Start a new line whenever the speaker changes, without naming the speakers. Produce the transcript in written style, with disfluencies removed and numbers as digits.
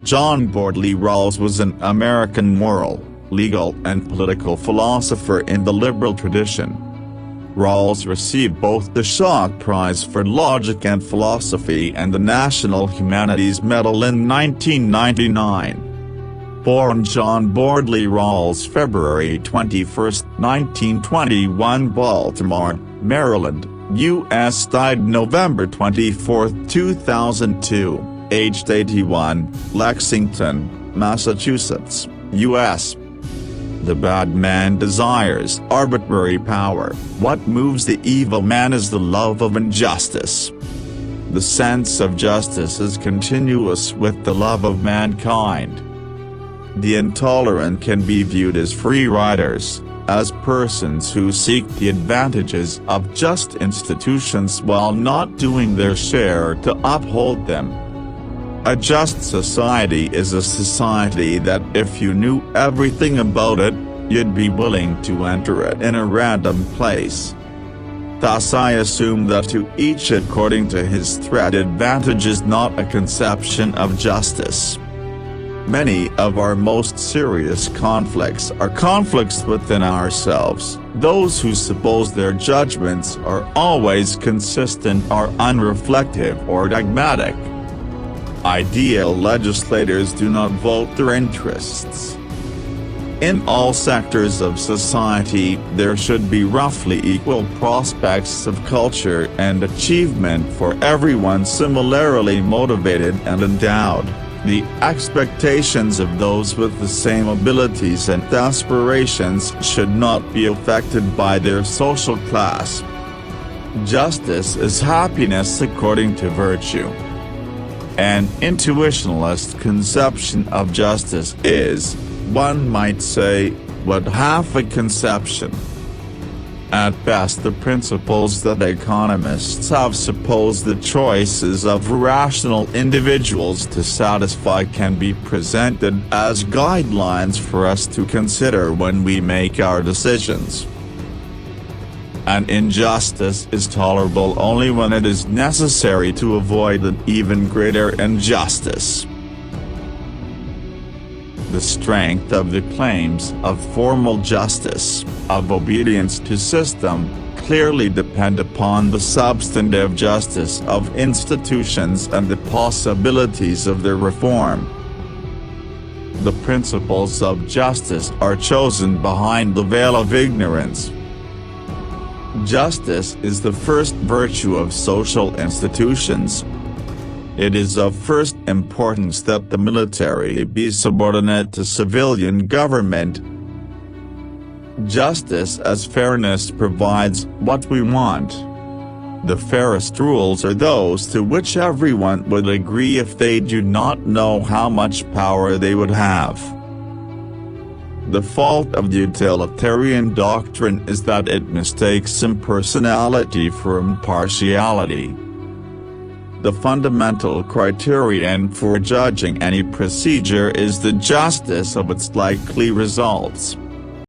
John Bordley Rawls was an American moral, legal and political philosopher in the liberal tradition. Rawls received both the Shaw Prize for Logic and Philosophy and the National Humanities Medal in 1999. Born John Bordley Rawls February 21, 1921, Baltimore, Maryland, U.S. Died November 24, 2002, aged 81, Lexington, Massachusetts, U.S. The bad man desires arbitrary power. What moves the evil man is the love of injustice. The sense of justice is continuous with the love of mankind. The intolerant can be viewed as free riders, as persons who seek the advantages of just institutions while not doing their share to uphold them. A just society is a society that if you knew everything about it, you'd be willing to enter it in a random place. Thus I assume that to each according to his threat advantage is not a conception of justice. Many of our most serious conflicts are conflicts within ourselves. Those who suppose their judgments are always consistent are unreflective or dogmatic. Ideal legislators do not vote their interests. In all sectors of society, there should be roughly equal prospects of culture and achievement for everyone similarly motivated and endowed. The expectations of those with the same abilities and aspirations should not be affected by their social class. Justice is happiness according to virtue. An intuitionalist conception of justice is, one might say, but half a conception. At best the principles that economists have supposed the choices of rational individuals to satisfy can be presented as guidelines for us to consider when we make our decisions. An injustice is tolerable only when it is necessary to avoid an even greater injustice. The strength of the claims of formal justice, of obedience to system, clearly depend upon the substantive justice of institutions and the possibilities of their reform. The principles of justice are chosen behind the veil of ignorance. Justice is the first virtue of social institutions. It is of first importance that the military be subordinate to civilian government. Justice as fairness provides what we want. The fairest rules are those to which everyone would agree if they do not know how much power they would have. The fault of the utilitarian doctrine is that it mistakes impersonality for impartiality. The fundamental criterion for judging any procedure is the justice of its likely results.